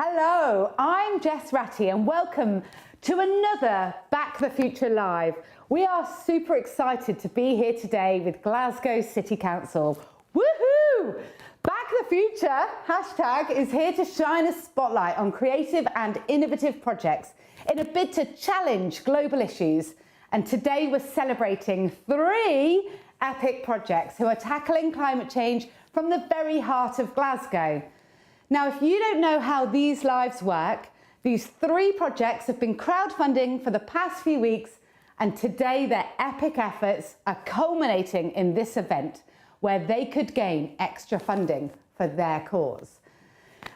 Hello, I'm Jess Ratty and welcome to another Back the Future Live. We are super excited to be here today with Glasgow City Council. Woohoo! Back the Future hashtag is here to shine a spotlight on creative and innovative projects in a bid to challenge global issues. And today we're celebrating 3 epic projects who are tackling climate change from the very heart of Glasgow. Now, if you don't know how these lives work, these 3 projects have been crowdfunding for the past few weeks, and today their epic efforts are culminating in this event where they could gain extra funding for their cause.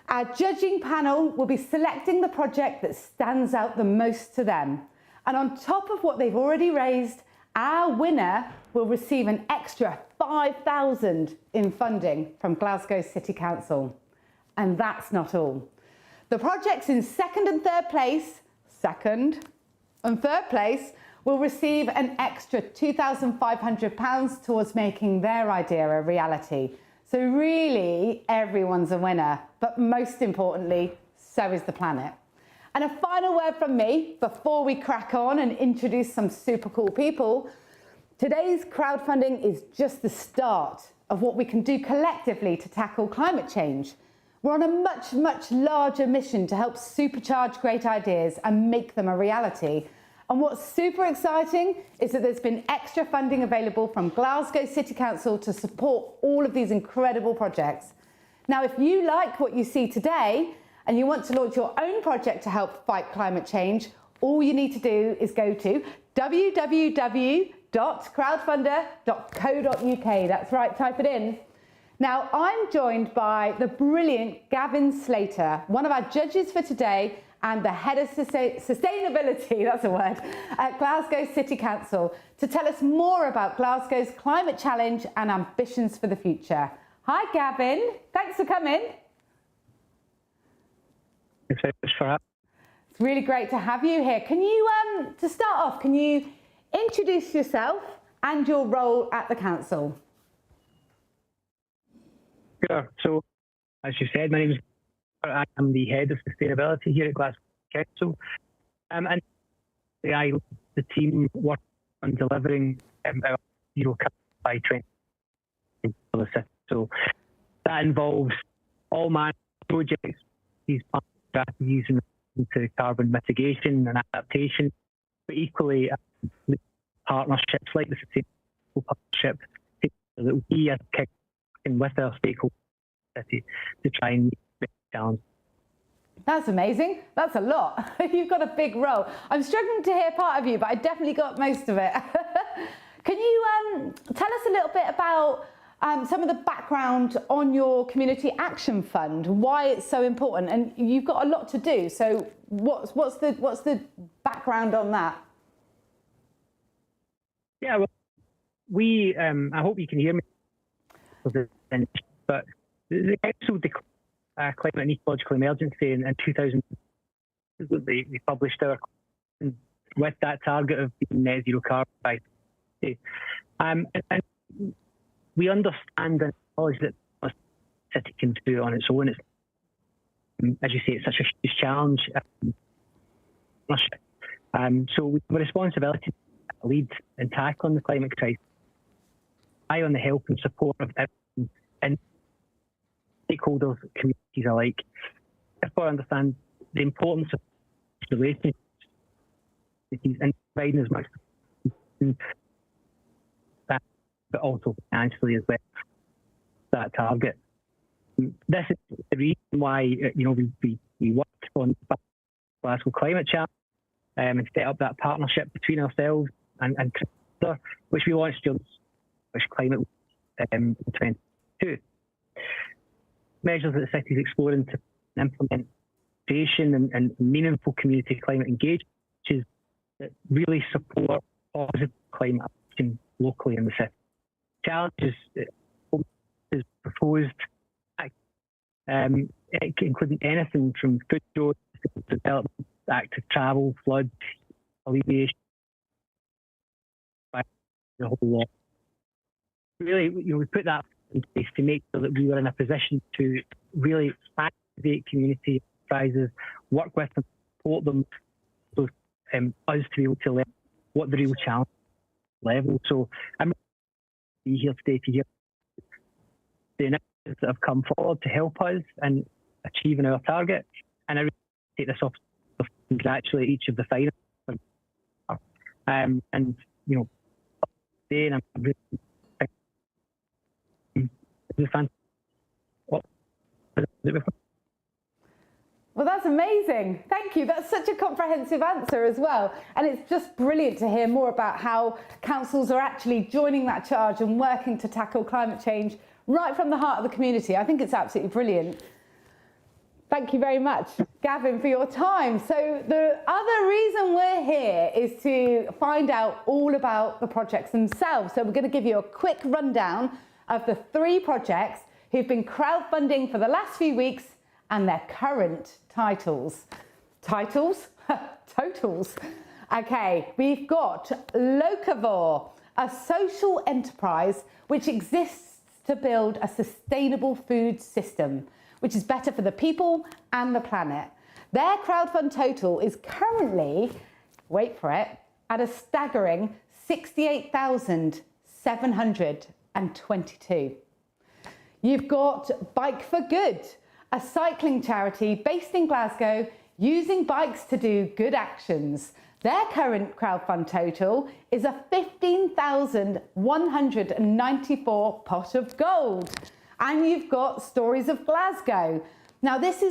Our judging panel will be selecting the project that stands out the most to them. And on top of what they've already raised, our winner will receive an extra £5,000 in funding from Glasgow City Council. And that's not all. The projects in second and third place will receive an extra £2,500 towards making their idea a reality. So really, everyone's a winner, but most importantly, so is the planet. And a final word from me before we crack on and introduce some super cool people. Today's crowdfunding is just the start of what we can do collectively to tackle climate change. We're on a much, much larger mission to help supercharge great ideas and make them a reality. And what's super exciting is that there's been extra funding available from Glasgow City Council to support all of these incredible projects. Now, if you like what you see today and you want to launch your own project to help fight climate change, all you need to do is go to www.crowdfunder.co.uk. That's right, type it in. Now, I'm joined by the brilliant Gavin Slater, one of our judges for today and the head of sustainability, that's a word, at Glasgow City Council, to tell us more about Glasgow's climate challenge and ambitions for the future. Hi, Gavin. Thanks for coming. Thanks very much for having me. It's really great to have you here. Can you, to start off, can you introduce yourself and your role at the council? Sure. So, as you said, my name is. I am the head of sustainability here at Glasgow Council, and I lead the team working on delivering our zero carbon by 2020 for the city. So that involves all manner of projects, these strategies into carbon mitigation and adaptation, but equally partnerships like the Sustainable Partnership that we as a with our stakeholders to try and meet the challenge. That's amazing. That's a lot. You've got a big role. I'm struggling to hear part of you, but I definitely got most of it. Can you tell us a little bit about some of the background on your Community Action Fund, why it's so important? And you've got a lot to do. So what's the background on that? Yeah, well, we I hope you can hear me. But the council declared climate and ecological emergency in 2000. We published our with that target of being net zero carbon by 2050. And we understand and acknowledge that the city can do it on its own. It's, as you say, it's such a huge challenge. So we have a responsibility to lead and tackle the climate crisis. On the help and support of everyone and stakeholders, communities alike. Therefore, I understand the importance of relationships and providing as much that, but also financially as well, that target. This is the reason why we worked on the Glasgow Climate Challenge and set up that partnership between ourselves and Crowdfunder, which we launched which climate in 2022. Measures that the city is exploring to implement creation and meaningful community climate engagement, that really support positive climate action locally in the city. Challenges is proposed, including anything from food shows to development, active travel, flood, alleviation, the whole lot. Really, we put that in place to make sure that we were in a position to really activate community enterprises, work with them, support them, so us to be able to learn what the real challenge level. So I'm be here today to hear the initiatives that have come forward to help us in achieving our target. And I really take this opportunity to congratulate each of the finalists. And you know, today, and I'm really Well, that's amazing. Thank you. That's such a comprehensive answer as well. And it's just brilliant to hear more about how councils are actually joining that charge and working to tackle climate change right from the heart of the community. I think it's absolutely brilliant. Thank you very much, Gavin, for your time. So the other reason we're here is to find out all about the projects themselves. So we're going to give you a quick rundown of the 3 projects who've been crowdfunding for the last few weeks and their current titles. Totals. Okay, we've got Locavore, a social enterprise which exists to build a sustainable food system, which is better for the people and the planet. Their crowdfund total is currently, wait for it, at a staggering 68,722. You've got Bike for Good, a cycling charity based in Glasgow using bikes to do good actions. Their current crowdfund total is a 15,194 pot of gold. And you've got Stories of Glasgow. Now this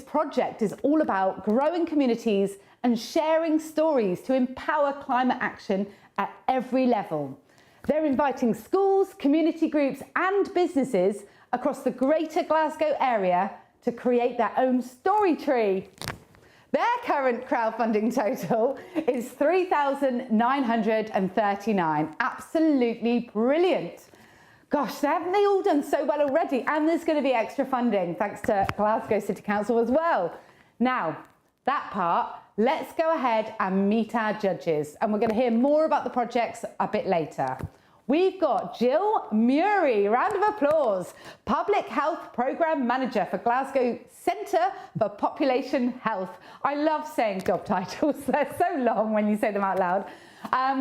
project is all about growing communities and sharing stories to empower climate action at every level. They're inviting schools, community groups and businesses across the greater Glasgow area to create their own story tree. Their current crowdfunding total is 3,939. Absolutely brilliant. Gosh, haven't they all done so well already? And there's going to be extra funding thanks to Glasgow City Council as well. Now, that part, let's go ahead and meet our judges. And we're going to hear more about the projects a bit later. We've got Jill Murray, round of applause, Public Health Programme Manager for Glasgow Centre for Population Health. I love saying job titles, they're so long when you say them out loud.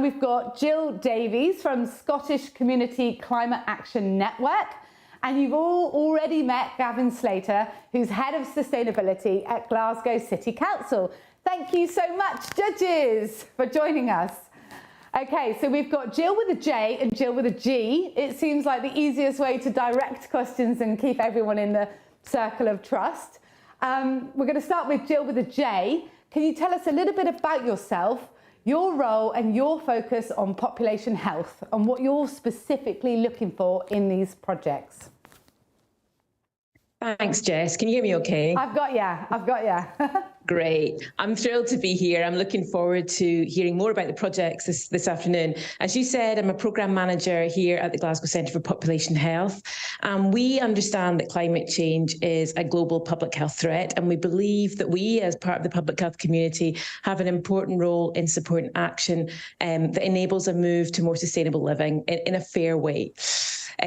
We've got Jill Davies from Scottish Community Climate Action Network. And you've all already met Gavin Slater, who's Head of Sustainability at Glasgow City Council. Thank you so much, judges, for joining us. Okay, so we've got Jill with a J and Jill with a G. It seems like the easiest way to direct questions and keep everyone in the circle of trust. We're going to start with Jill with a J. Can you tell us a little bit about yourself, your role and your focus on population health and what you're specifically looking for in these projects? Thanks, Jess. Can you hear me okay? I've got ya. Great. I'm thrilled to be here. I'm looking forward to hearing more about the projects this afternoon. As you said, I'm a programme manager here at the Glasgow Centre for Population Health. We understand that climate change is a global public health threat, and we believe that we, as part of the public health community, have an important role in supporting action that enables a move to more sustainable living in a fair way.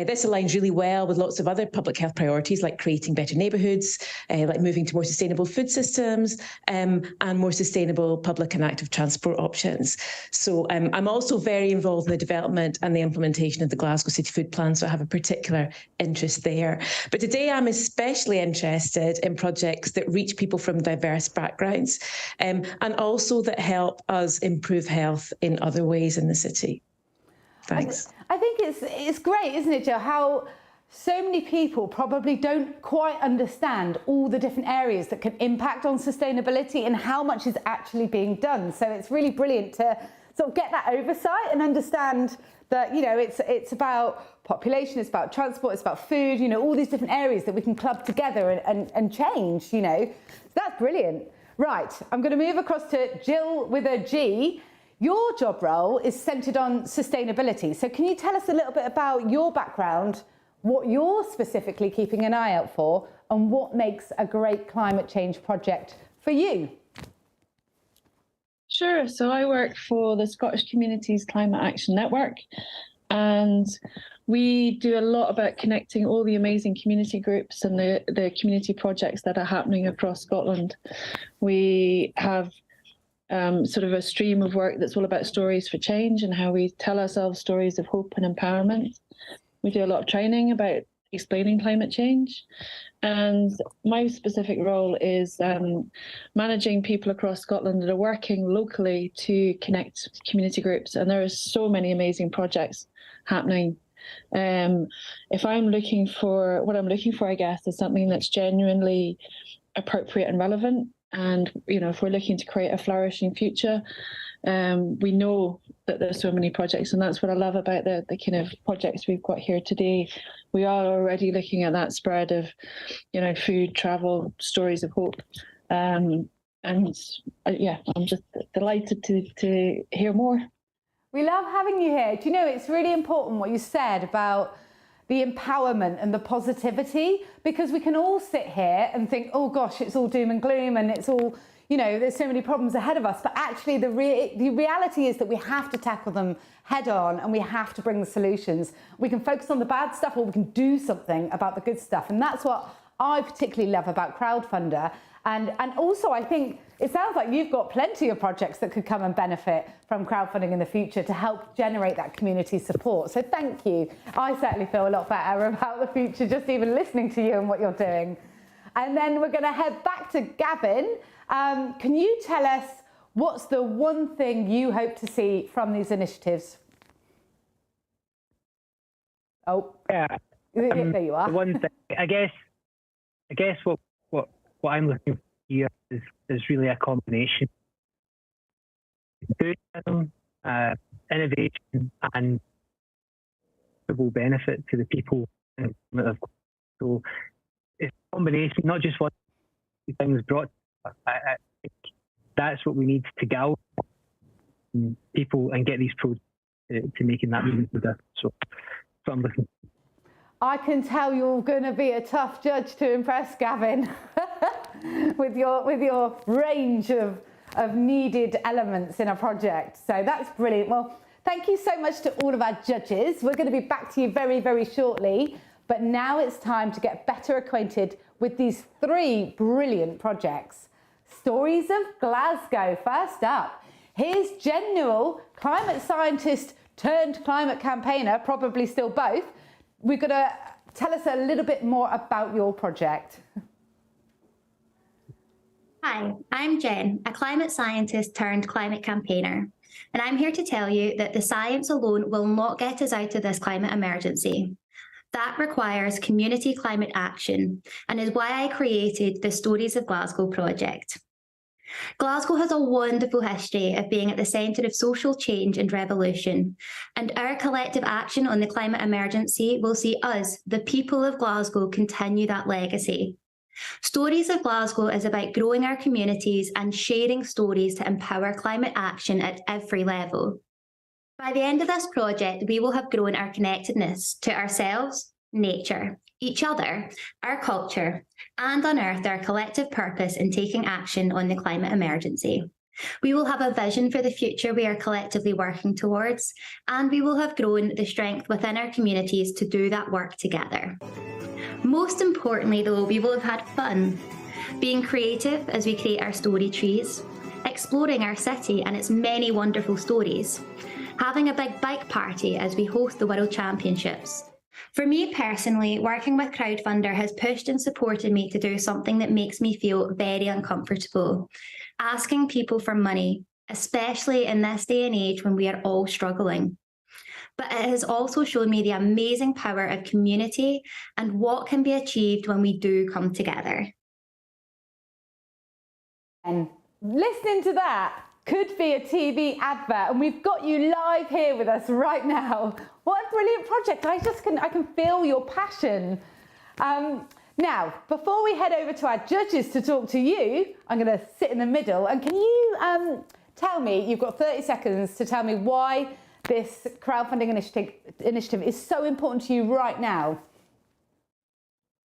This aligns really well with lots of other public health priorities like creating better neighbourhoods, like moving to more sustainable food systems and more sustainable public and active transport options. So I'm also very involved in the development and the implementation of the Glasgow City Food Plan, so I have a particular interest there. But today I'm especially interested in projects that reach people from diverse backgrounds and also that help us improve health in other ways in the city. Thanks. I think it's great, isn't it, Jill, how so many people probably don't quite understand all the different areas that can impact on sustainability and how much is actually being done. So it's really brilliant to sort of get that oversight and understand that, you know, it's about population, it's about transport, it's about food, you know, all these different areas that we can club together and change, you know. So that's brilliant. Right, I'm going to move across to Jill with a G. Your job role is centred on sustainability. So can you tell us a little bit about your background, what you're specifically keeping an eye out for, and what makes a great climate change project for you? Sure. So I work for the Scottish Communities Climate Action Network. And we do a lot about connecting all the amazing community groups and the community projects that are happening across Scotland. We have sort of a stream of work that's all about stories for change and how we tell ourselves stories of hope and empowerment. We do a lot of training about explaining climate change. And my specific role is managing people across Scotland that are working locally to connect community groups. And there are so many amazing projects happening. If I'm looking for, what I'm looking for, I guess, is something that's genuinely appropriate and relevant. And, you know, if we're looking to create a flourishing future, we know that there's so many projects, and that's what I love about the kind of projects we've got here today. We are already looking at that spread of, you know, food, travel, stories of hope. Yeah, I'm just delighted to hear more. We love having you here. Do you know, it's really important what you said about the empowerment and the positivity, because we can all sit here and think, oh gosh, it's all doom and gloom and it's all, you know, there's so many problems ahead of us. But actually the reality is that we have to tackle them head on and we have to bring the solutions. We can focus on the bad stuff or we can do something about the good stuff. And that's what I particularly love about Crowdfunder. And also, I think it sounds like you've got plenty of projects that could come and benefit from crowdfunding in the future to help generate that community support. So thank you. I certainly feel a lot better about the future just even listening to you and what you're doing. And then we're going to head back to Gavin. Can you tell us what's the one thing you hope to see from these initiatives? Oh, yeah. There you are. The one thing, I guess what I'm looking for here is really a combination of enthusiasm, innovation, and visible benefit to the people. So it's a combination, not just what things brought. I think that's what we need to go people and get these projects to making that meaningful difference. So I'm looking. I can tell you're going to be a tough judge to impress, Gavin, with your range of needed elements in a project. So that's brilliant. Well, thank you so much to all of our judges. We're going to be back to you very, very shortly. But now it's time to get better acquainted with these three brilliant projects. Stories of Glasgow. First up, here's Jen Newell, climate scientist turned climate campaigner, probably still both. We're going to tell us a little bit more about your project. Hi, I'm Jen, a climate scientist turned climate campaigner, and I'm here to tell you that the science alone will not get us out of this climate emergency. That requires community climate action, and is why I created the Stories of Glasgow project. Glasgow has a wonderful history of being at the centre of social change and revolution, and our collective action on the climate emergency will see us, the people of Glasgow, continue that legacy. Stories of Glasgow is about growing our communities and sharing stories to empower climate action at every level. By the end of this project, we will have grown our connectedness to ourselves, nature, each other, our culture, and unearthed our collective purpose in taking action on the climate emergency. We will have a vision for the future we are collectively working towards, and we will have grown the strength within our communities to do that work together. Most importantly, though, we will have had fun, being creative as we create our story trees, exploring our city and its many wonderful stories, having a big bike party as we host the World Championships. For me personally, working with Crowdfunder has pushed and supported me to do something that makes me feel very uncomfortable, asking people for money, especially in this day and age when we are all struggling. But it has also shown me the amazing power of community and what can be achieved when we do come together. And listening to that could be a TV advert, and we've got you live here with us right now. What a brilliant project. I can feel your passion. Now, before we head over to our judges to talk to you, I'm going to sit in the middle. And can you tell me, you've got 30 seconds to tell me why this crowdfunding initiative is so important to you right now?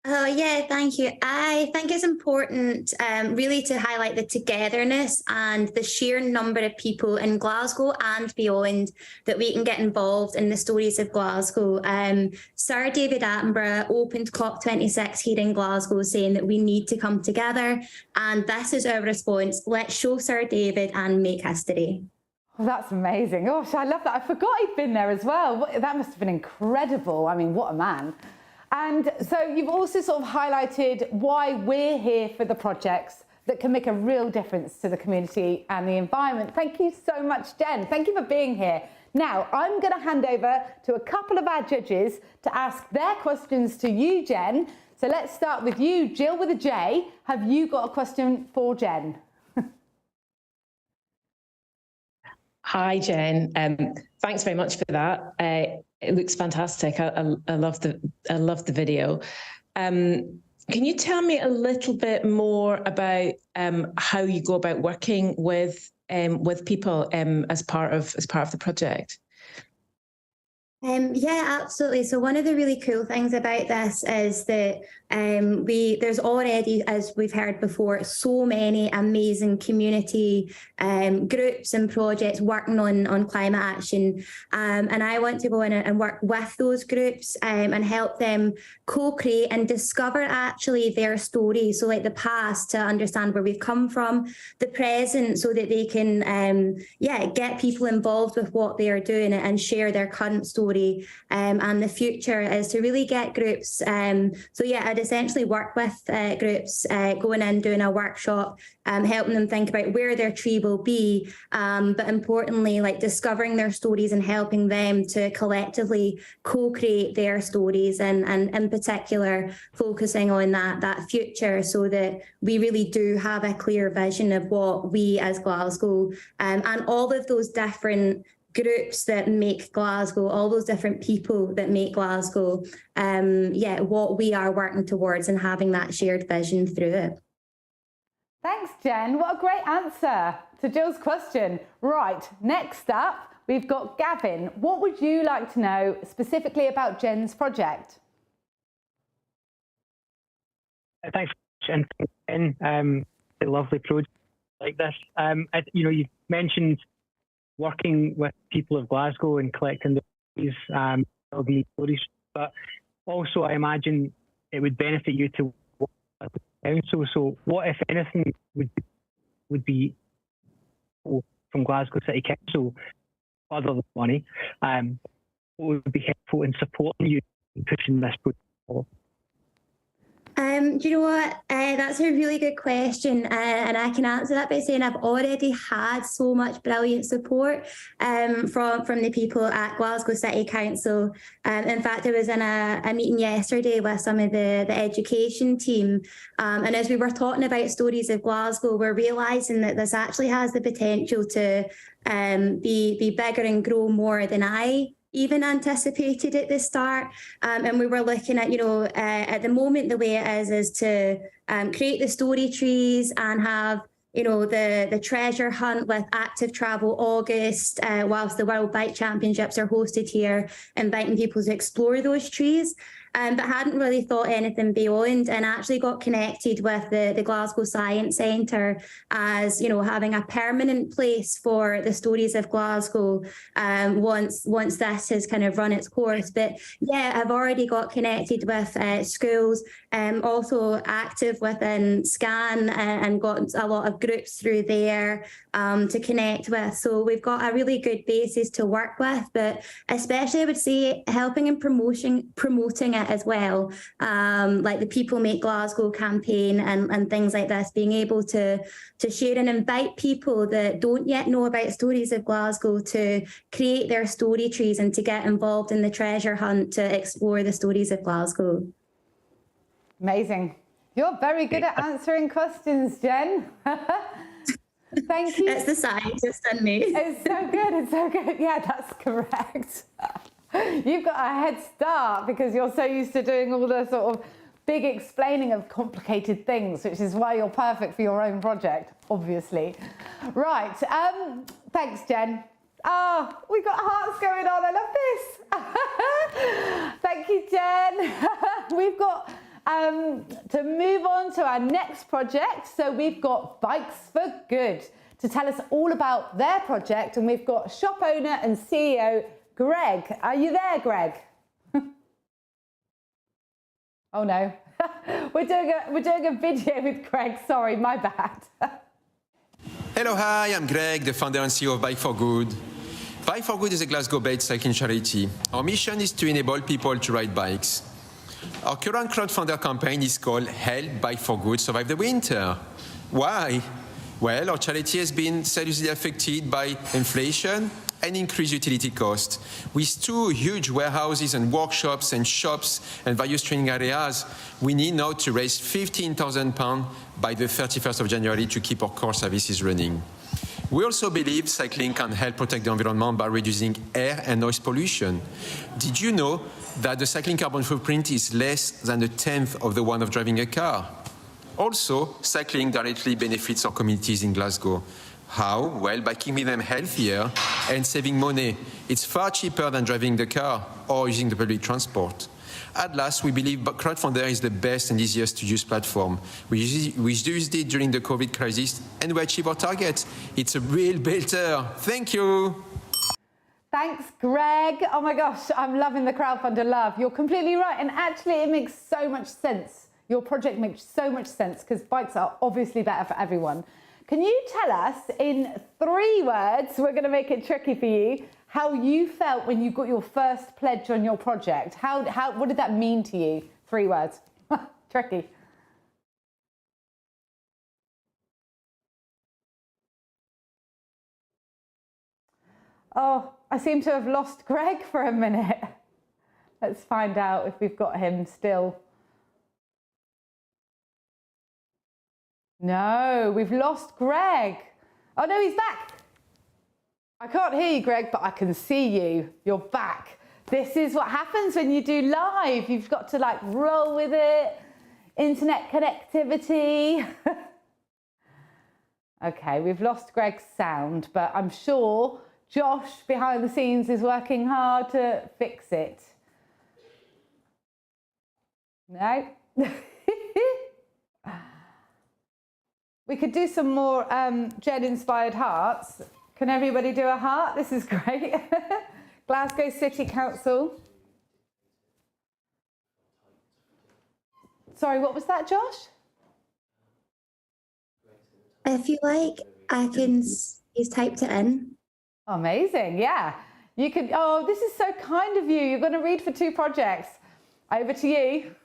Oh, yeah, thank you. I think it's important really to highlight the togetherness and the sheer number of people in Glasgow and beyond that we can get involved in the stories of Glasgow. Sir David Attenborough opened COP26 here in Glasgow saying that we need to come together, and this is our response. Let's show Sir David and make history. Oh, that's amazing. Gosh, I love that. I forgot he'd been there as well. That must have been incredible. I mean, what a man. And so you've also sort of highlighted why we're here for the projects that can make a real difference to the community and the environment. Thank you so much, Jen. Thank you for being here. Now, I'm going to hand over to a couple of our judges to ask their questions to you, Jen. So let's start with you, Jill with a J. Have you got a question for Jen? Hi, Jen. Thanks very much for that. It looks fantastic. I love the video. Can you tell me a little bit more about how you go about working with people as part of the project? Yeah, absolutely. So one of the really cool things about this is that there's already, as we've heard before, so many amazing community groups and projects working on climate action. And I want to go in and work with those groups and help them co-create and discover actually their story. So like the past, to understand where we've come from, the present, so that they can get people involved with what they are doing and share their current story. And the future is to really get groups. I'd essentially work with groups, going in, doing a workshop, helping them think about where their tree will be, but importantly, like discovering their stories and helping them to collectively co-create their stories, and in particular focusing on that future, so that we really do have a clear vision of what we as Glasgow and all of those different groups that make Glasgow, all those different people that make Glasgow, what we are working towards and having that shared vision through it. Thanks, Jen. What a great answer to Jill's question. Right, next up, we've got Gavin. What would you like to know specifically about Jen's project? Thanks, Jen. A lovely project like this. You mentioned working with people of Glasgow and collecting these stories, but also I imagine it would benefit you to work with the council. So what, if anything, would be from Glasgow City Council, other than money, what would be helpful in supporting you in pushing this project forward? Do you know what? That's a really good question, and I can answer that by saying I've already had so much brilliant support from the people at Glasgow City Council. In fact, I was in a meeting yesterday with some of the education team, and as we were talking about stories of Glasgow, we're realising that this actually has the potential to be bigger and grow more than I even anticipated at the start. And we were looking at, at the moment, the way it is to create the story trees and have, the treasure hunt with Active Travel August, whilst the World Bike Championships are hosted here, inviting people to explore those trees. But hadn't really thought anything beyond, and actually got connected with the Glasgow Science Centre as, having a permanent place for the stories of Glasgow once this has kind of run its course. But yeah, I've already got connected with schools, also active within SCAN, and got a lot of groups through there to connect with. So we've got a really good basis to work with, but especially I would say helping and promoting it as well, like the People Make Glasgow campaign and things like this, being able to share and invite people that don't yet know about stories of Glasgow to create their story trees and to get involved in the treasure hunt to explore the stories of Glasgow. Amazing. You're very good at answering questions, Jen. Thank you. It's the scientist in me. It's so good. It's so good. Yeah, that's correct. You've got a head start because you're so used to doing all the sort of big explaining of complicated things, which is why you're perfect for your own project, obviously. Right. Thanks, Jen. We've got hearts going on. I love this. Thank you, Jen. We've got to move on to our next project. So we've got Bikes for Good to tell us all about their project, and we've got shop owner and CEO Greg. Are you there, Greg? Oh no, we're doing a video with Greg. Sorry, my bad. Hello, hi, I'm Greg, the founder and CEO of Bike for Good. Bike for Good is a Glasgow-based cycling charity. Our mission is to enable people to ride bikes. Our current crowdfunder campaign is called Help Bike for Good Survive the Winter. Why? Well, our charity has been seriously affected by inflation and increased utility costs. With 2 huge warehouses and workshops and shops and various training areas, we need now to raise £15,000 by the 31st of January to keep our core services running. We also believe cycling can help protect the environment by reducing air and noise pollution. Did you know that the cycling carbon footprint is less than a tenth of the one of driving a car? Also, cycling directly benefits our communities in Glasgow. How? Well, by keeping them healthier and saving money. It's far cheaper than driving the car or using the public transport. At last, we believe Crowdfunder is the best and easiest to use platform. We used it during the COVID crisis and we achieved our target. It's a real builder. Thank you. Thanks, Greg. Oh my gosh, I'm loving the Crowdfunder love. You're completely right. And actually, it makes so much sense. Your project makes so much sense because bikes are obviously better for everyone. Can you tell us in 3 words, we're going to make it tricky for you, how you felt when you got your first pledge on your project? What did that mean to you? 3 words. Tricky. Oh, I seem to have lost Greg for a minute. Let's find out if we've got him still. No, we've lost Greg. Oh no, he's back. I can't hear you, Greg, but I can see you. You're back. This is what happens when you do live. You've got to like roll with it. Internet connectivity. Okay, we've lost Greg's sound, but I'm sure Josh behind the scenes is working hard to fix it. No? We could do some more Jen-inspired hearts. Can everybody do a heart? This is great. Glasgow City Council. Sorry, what was that, Josh? If you like, he's typed it in. Amazing, yeah. You could, oh, this is so kind of you. You're going to read for 2 projects. Over to you.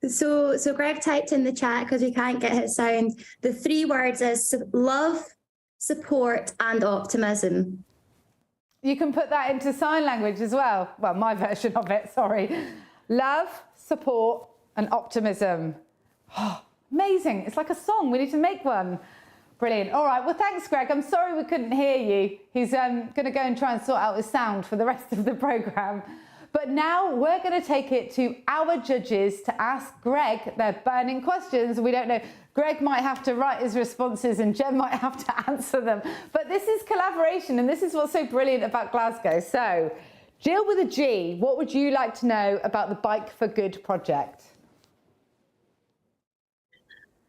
So Greg typed in the chat because we can't get his sound. The 3 words is love, support, and optimism. You can put that into sign language as well. Well, my version of it, sorry. Love, support, and optimism. Oh, amazing. It's like a song. We need to make one. Brilliant. All right. Well, thanks, Greg. I'm sorry we couldn't hear you. He's going to go and try and sort out his sound for the rest of the programme. But now we're going to take it to our judges to ask Greg their burning questions. We don't know. Greg might have to write his responses and Jen might have to answer them. But this is collaboration and this is what's so brilliant about Glasgow. So, Jill with a G, what would you like to know about the Bike for Good project?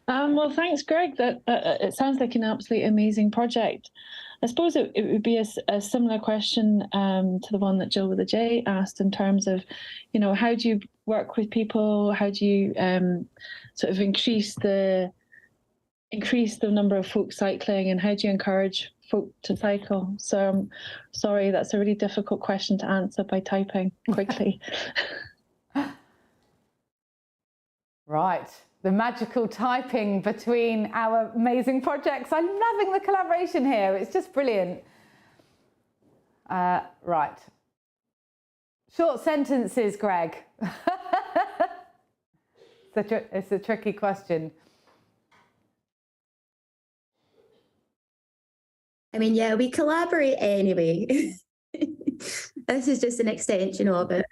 Well, thanks, Greg. That it sounds like an absolutely amazing project. I suppose it would be a similar question to the one that Jill with a J asked in terms of, you know, how do you work with people? How do you sort of increase the number of folk cycling, and how do you encourage folk to cycle? So sorry, that's a really difficult question to answer by typing quickly. Right. The magical typing between our amazing projects. I'm loving the collaboration here. It's just brilliant. Right. Short sentences, Greg. It's a tricky question. I mean, yeah, we collaborate anyway. This is just an extension of it.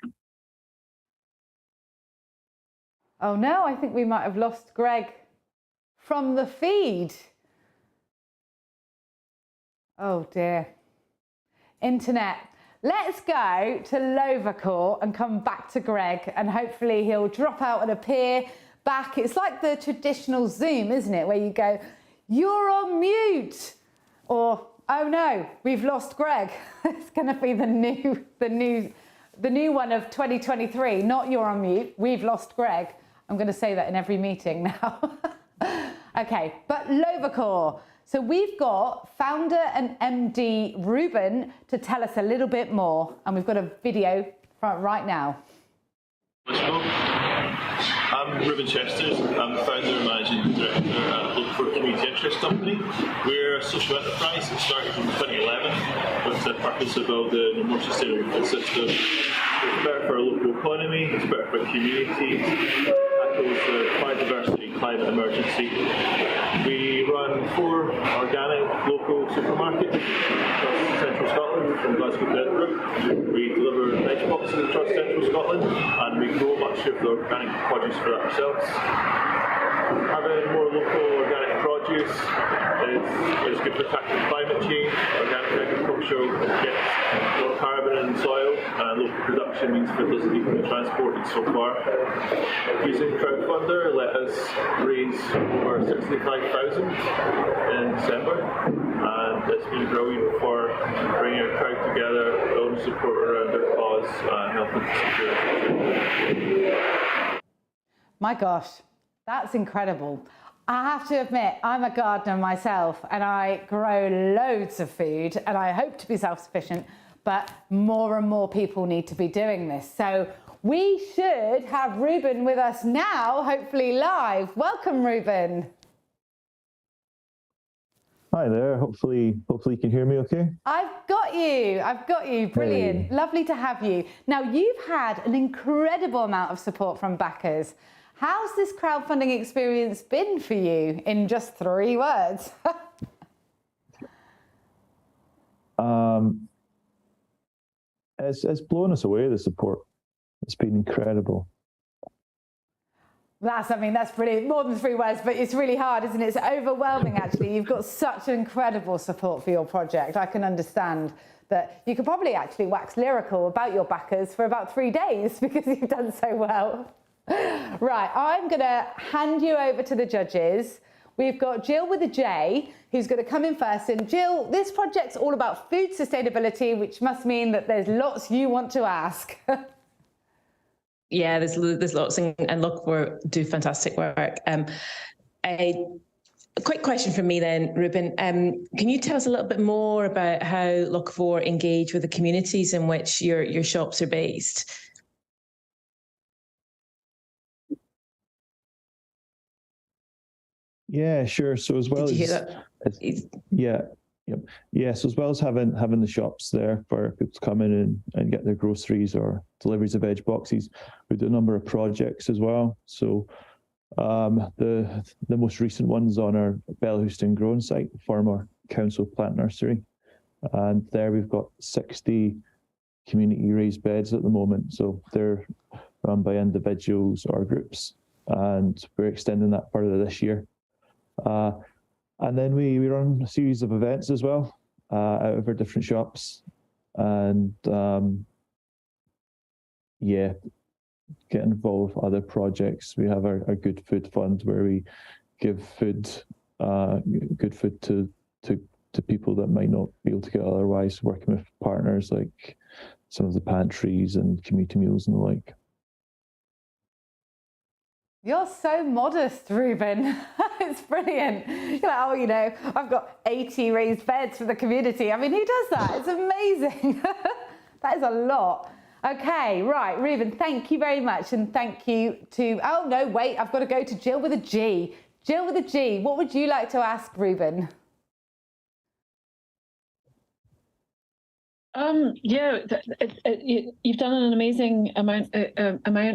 Oh no, I think we might have lost Greg from the feed. Oh dear. Internet. let's go to Lovercore and come back to Greg, and hopefully he'll drop out and appear back. It's like the traditional Zoom, isn't it? Where you go, you're on mute, or oh no, we've lost Greg. It's going to be the new one of 2023. Not you're on mute. We've lost Greg. I'm going to say that in every meeting now. Okay, but Lovercore. So we've got founder and MD Ruben to tell us a little bit more, and we've got a video right now. Let's go. I'm Ruben Chesters. I'm the founder and managing director at Look4 Community Interest Company. We're a social enterprise that started in 2011 with the purpose of building a more sustainable food system. It's better for our local economy, it's better for communities, tackles the biodiversity climate emergency. We run 4 organic local supermarkets across central Scotland, from Glasgow to Edinburgh. We deliver veg boxes across central Scotland, and we grow much of the organic produce for that ourselves. Having more local organic produce is good for tackling climate change. Organic agriculture gets more carbon in the soil, and local production means food doesn't need to be transported so far. Using Crowdfunder let us raise over 65,000 in December, and it's been brilliant for bringing our crowd together, building support around our cause, and helping to secure our future. My gosh, that's incredible. I have to admit, I'm a gardener myself, and I grow loads of food, and I hope to be self-sufficient, but more and more people need to be doing this. So we should have Ruben with us now, hopefully live. Welcome, Ruben. Hi there. Hopefully you can hear me okay. I've got you. Brilliant. Hey. Lovely to have you. Now, you've had an incredible amount of support from backers. How's this crowdfunding experience been for you in just 3 words? It's blown us away, the support. It's been incredible. That's brilliant. More than 3 words, but it's really hard, isn't it? It's overwhelming, actually. You've got such incredible support for your project. I can understand that you could probably actually wax lyrical about your backers for about 3 days because you've done so well. Right, I'm going to hand you over to the judges. We've got Jill with a J, who's going to come in first. And Jill, this project's all about food sustainability, which must mean that there's lots you want to ask. Yeah, there's lots, and Look4 do fantastic work. A quick question from me then, Ruben. Can you tell us a little bit more about how Look4 engage with the communities in which your shops are based? Yeah, sure. So as well Did you as hear that? So as well as having the shops there for people to come in and get their groceries or deliveries of veg boxes, we do a number of projects as well. So the most recent one's on our Bellahouston Growing site, former council plant nursery, and there we've got 60 community raised beds at the moment. So they're run by individuals or groups, and we're extending that further this year. And then we run a series of events as well out of our different shops, and get involved with other projects. We have our Good Food Fund where we give good food to people that might not be able to get otherwise, working with partners like some of the pantries and community meals and the like. You're so modest, Ruben. It's brilliant. You're like, I've got 80 raised beds for the community. I mean, who does that? It's amazing. That is a lot. Okay, right, Ruben, thank you very much. And thank you to, I've got to go to Jill with a G. Jill with a G, what would you like to ask Ruben? You've done an amazing amount,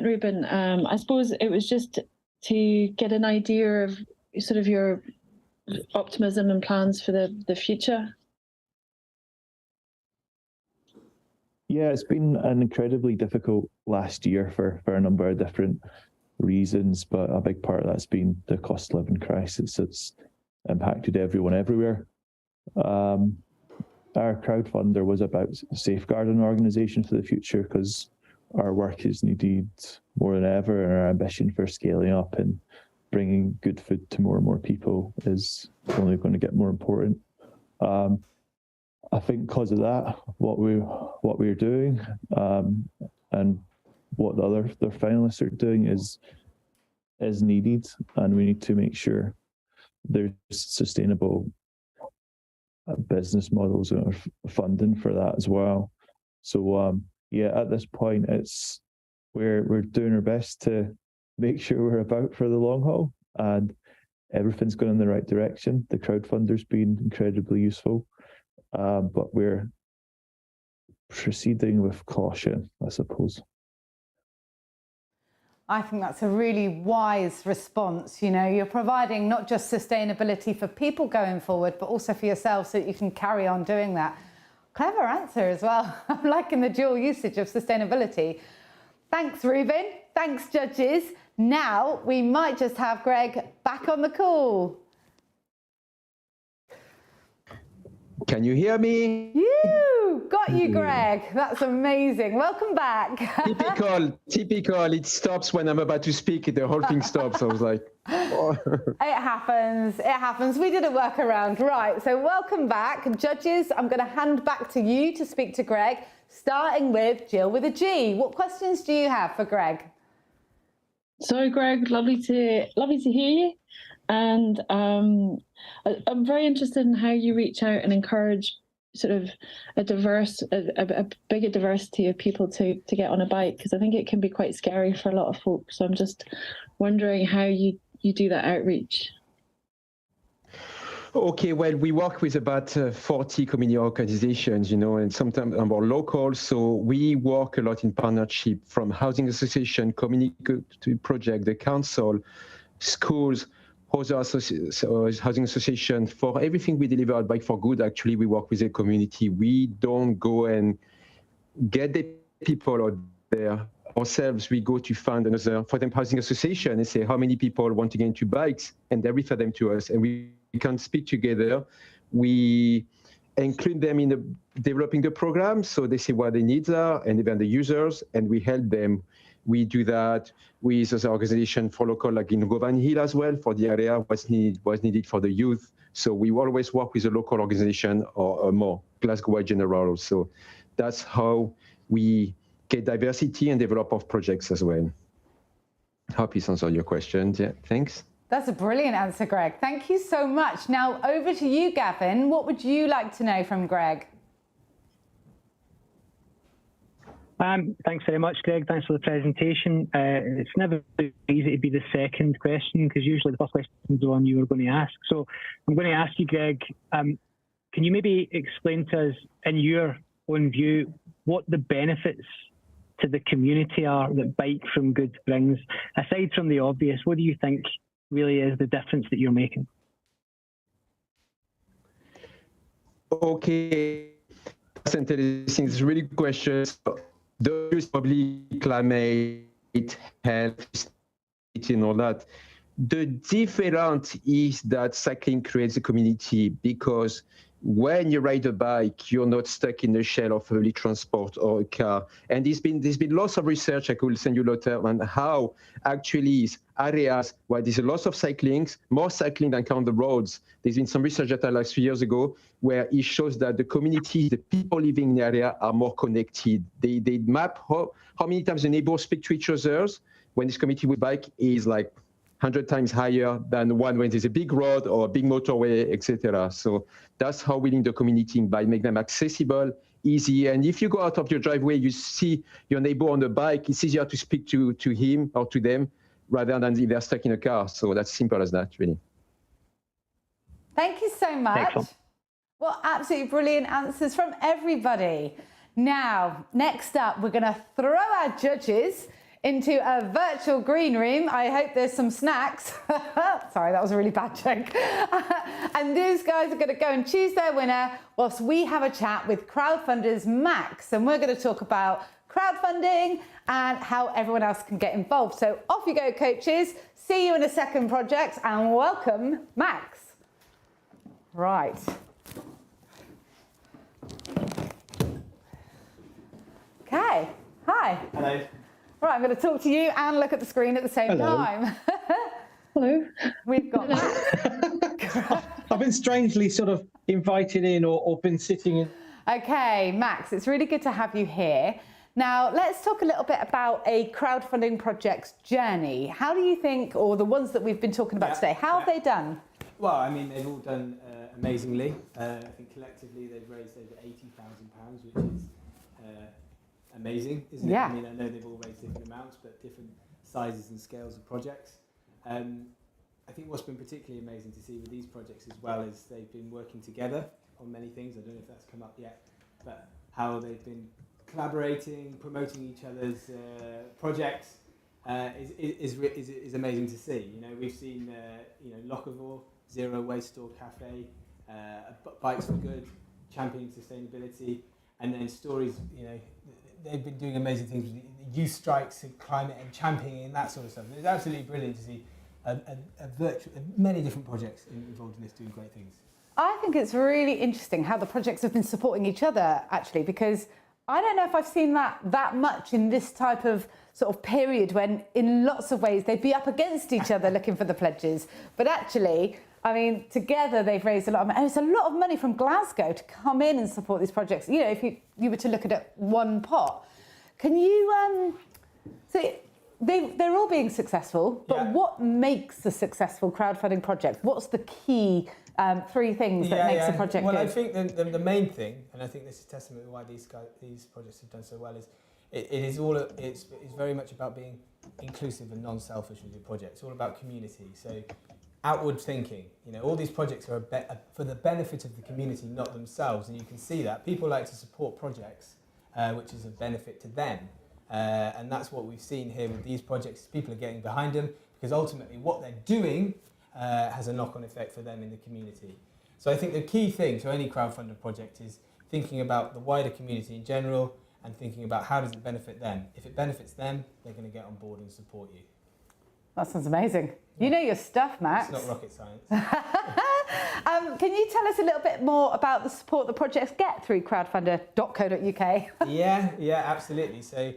Ruben. I suppose it was just to get an idea of sort of your optimism and plans for the future. Yeah, it's been an incredibly difficult last year for a number of different reasons, but a big part of that's been the cost of living crisis. It's impacted everyone everywhere. our crowdfunder was about safeguarding an organisation for the future, because our work is needed more than ever, and our ambition for scaling up and bringing good food to more and more people is only going to get more important. I think because of that, what we're doing and what the other finalists are doing is needed, and we need to make sure there's sustainable business models and funding for that as well. So yeah, at this point, we're doing our best to make sure we're about for the long haul, and everything's going in the right direction. The crowdfunder's been incredibly useful, but we're proceeding with caution, I suppose. I think that's a really wise response. You know, you're providing not just sustainability for people going forward, but also for yourself, so that you can carry on doing that. Clever answer as well. I'm liking the dual usage of sustainability. Thanks, Ruben. Thanks, judges. Now we might just have Greg back on the call. Can you hear me? Got you, Greg. That's amazing. Welcome back. Typical. It stops when I'm about to speak. The whole thing stops. I was like, oh. It happens. We did a workaround. Right, so welcome back. Judges, I'm going to hand back to you to speak to Greg, starting with Jill with a G. What questions do you have for Greg? So, Greg, lovely to hear you. And I'm very interested in how you reach out and encourage sort of a bigger diversity of people to get on a bike, because I think it can be quite scary for a lot of folks. So I'm just wondering how you do that outreach. Okay, well, we work with about 40 community organizations, and sometimes more local. So we work a lot in partnership from housing association, community project, the council, schools, other housing association. For everything we deliver at Bike for Good, actually, we work with the community. We don't go and get the people out there ourselves. We go to find another, for them, housing association and say how many people want to get into bikes, and they refer them to us, and we can speak together. We include them in developing the program, so they see what their needs are, and even the users, and we help them. We do that with other organizations for local, like in Govan Hill as well, for the area was needed for the youth. So we always work with a local organization or more Glasgow in general. So that's how we get diversity and develop our projects as well. Hope this answers your question. Yeah, thanks. That's a brilliant answer, Greg. Thank you so much. Now over to you, Gavin. What would you like to know from Greg? Thanks very much, Greg. Thanks for the presentation. It's never easy to be the second question, because usually the first question is the one you were going to ask. So I'm going to ask you, Greg, can you maybe explain to us, in your own view, what the benefits to the community are that Bike from Good brings? Aside from the obvious, what do you think really is the difference that you're making? Okay, that's interesting. It's a really good question. Those probably climate, health, and all that. The difference is that cycling creates a community, because when you ride a bike, you're not stuck in the shell of public transport or a car. And there's been lots of research, I could send you later, on how actually areas where there's a lot of cycling, more cycling than on the roads. There's been some research that I like 3 years ago, where it shows that the community, the people living in the area are more connected. They map how many times the neighbors speak to each other when this community with bike is like 100 times higher than one when there's a big road or a big motorway, etc. So that's how we link the community, by making them accessible, easy. And if you go out of your driveway, you see your neighbor on a bike, it's easier to speak to him or to them rather than if they're stuck in a car. So that's simple as that, really. Thank you so much. Excellent. Well, absolutely brilliant answers from everybody. Now, next up, we're going to throw our judges into a virtual green room. I hope there's some snacks. Sorry, that was a really bad joke. And these guys are going to go and choose their winner whilst we have a chat with Crowdfunder's Max. And we're going to talk about crowdfunding and how everyone else can get involved. So off you go, coaches. See you in a second, project, and welcome, Max. Right. Okay. Hi. Hello. Right, I'm going to talk to you and look at the screen at the same time. Hello. We've got Max. I've been strangely sort of invited in or been sitting in. Okay, Max, it's really good to have you here. Now, let's talk a little bit about a crowdfunding project's journey. How do you think, or the ones that we've been talking about today, how have they done? Well, I mean, they've all done amazingly. I think collectively they've raised over £80,000, which is amazing, isn't it? Yeah. I mean, I know they've all raised different amounts, but different sizes and scales of projects. I think what's been particularly amazing to see with these projects as well is they've been working together on many things. I don't know if that's come up yet, but how they've been collaborating, promoting each other's projects is amazing to see. You know, we've seen Lockerville, Zero Waste Store Cafe, Bikes for Good, championing sustainability, and then stories. You know, they've been doing amazing things with youth strikes and climate and championing and that sort of stuff. It's absolutely brilliant to see many different projects involved in this doing great things. I think it's really interesting how the projects have been supporting each other, actually, because I don't know if I've seen that much in this type of sort of period when in lots of ways they'd be up against each other looking for the pledges. But actually, I mean, together they've raised a lot of money. And it's a lot of money from Glasgow to come in and support these projects. You know, if you were to look at it one pot. Can you, so they're all being successful, but what makes a successful crowdfunding project? What's the key three things that makes a project well, good? I think the main thing, and I think this is testament to why these projects have done so well, is it's very much about being inclusive and non-selfish with your project. It's all about community. So outward thinking. You know, all these projects are for the benefit of the community, not themselves, and you can see that people like to support projects which is a benefit to them. And that's what we've seen here with these projects. People are getting behind them because ultimately what they're doing has a knock-on effect for them in the community. So I think the key thing to any crowdfunding project is thinking about the wider community in general and thinking about how does it benefit them. If it benefits them, they're going to get on board and support you. That sounds amazing. You know your stuff, Max. It's not rocket science. Can you tell us a little bit more about the support the projects get through crowdfunder.co.uk? Yeah, absolutely. So I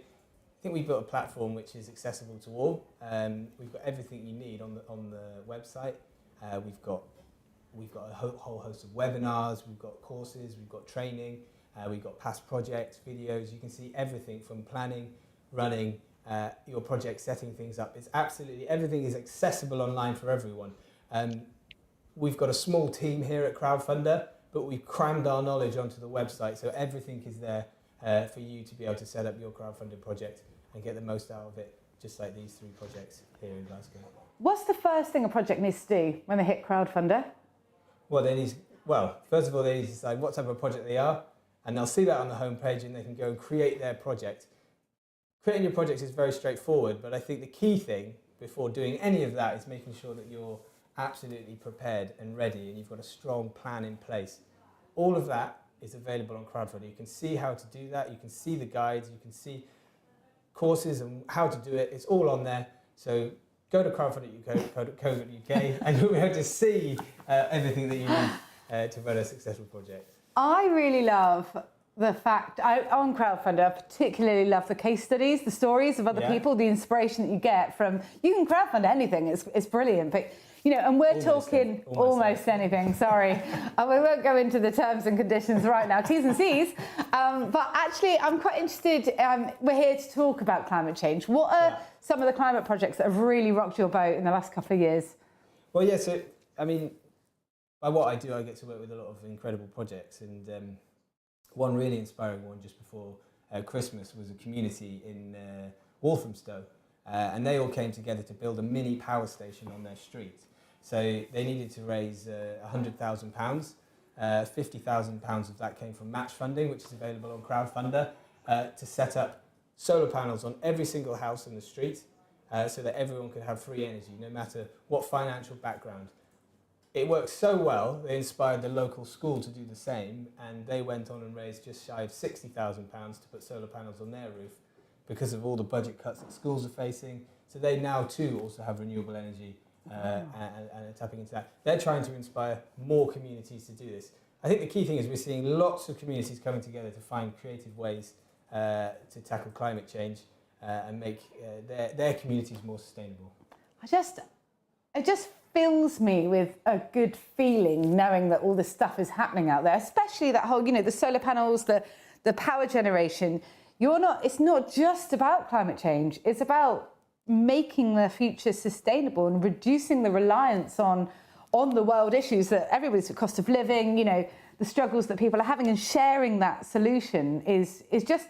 think we've built a platform which is accessible to all. We've got everything you need on the website. We've got a whole host of webinars. We've got courses. We've got training. We've got past projects, videos. You can see everything from planning, running your project, setting things up. It's absolutely everything is accessible online for everyone. We've got a small team here at Crowdfunder, but we've crammed our knowledge onto the website, so everything is there for you to be able to set up your crowdfunding project and get the most out of it, just like these three projects here in Glasgow. What's the first thing a project needs to do when they hit Crowdfunder? Well, first of all, they need to decide what type of project they are, and they'll see that on the homepage, and they can go and create their project. Creating your project is very straightforward, but I think the key thing before doing any of that is making sure that you're absolutely prepared and ready, and you've got a strong plan in place. All of that is available on Crowdfunder. You can see how to do that. You can see the guides. You can see courses and how to do it. It's all on there. So go to crowdfunder.co.uk and you'll be able to see everything that you need to run a successful project. I really love the fact, on Crowdfunder, I particularly love the case studies, the stories of other people, the inspiration that you get from, you can crowdfund anything, it's brilliant. But you know, and we're talking almost anything, sorry. We won't go into the terms and conditions right now, T's and C's. But actually, I'm quite interested, we're here to talk about climate change. What are some of the climate projects that have really rocked your boat in the last couple of years? Well, yeah, so, I mean, by what I do, I get to work with a lot of incredible projects. And one really inspiring one just before Christmas was a community in Walthamstow. And they all came together to build a mini power station on their street. So they needed to raise £100,000. £50,000 of that came from match funding, which is available on Crowdfunder, to set up solar panels on every single house in the street so that everyone could have free energy, no matter what financial background. It worked so well, they inspired the local school to do the same, and they went on and raised just shy of £60,000 to put solar panels on their roof because of all the budget cuts that schools are facing. So they now too also have renewable energy and are tapping into that. They're trying to inspire more communities to do this. I think the key thing is we're seeing lots of communities coming together to find creative ways to tackle climate change and make their communities more sustainable. It just fills me with a good feeling knowing that all this stuff is happening out there, especially that whole, the solar panels, the power generation. It's not just about climate change, it's about making the future sustainable and reducing the reliance on the world issues that everybody's cost of living, the struggles that people are having, and sharing that solution is just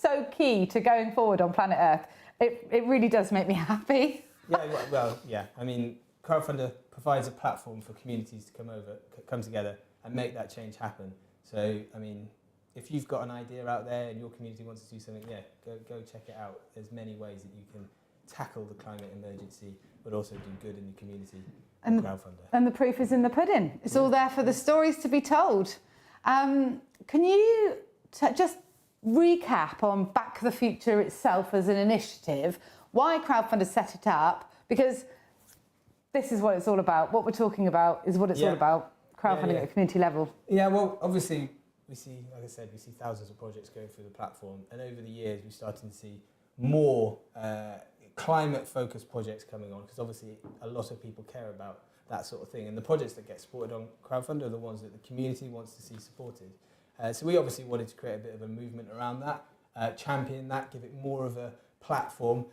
so key to going forward on planet Earth. It really does make me happy. Yeah. I mean, Crowdfunder provides a platform for communities to come together and make that change happen. So, I mean, if you've got an idea out there and your community wants to do something, go check it out. There's many ways that you can tackle the climate emergency, but also do good in the community. And Crowdfunder. And the proof is in the pudding. It's all there for the stories to be told. Can you just recap on Back the Future itself as an initiative? Why Crowdfunder set it up? Because this is what it's all about. What we're talking about is what it's all about. Crowdfunding at a community level. Yeah, well, obviously, we see thousands of projects going through the platform, and over the years, we're starting to see more climate-focused projects coming on, because obviously a lot of people care about that sort of thing, and the projects that get supported on Crowdfunder are the ones that the community wants to see supported. So we obviously wanted to create a bit of a movement around that, champion that, give it more of a platform,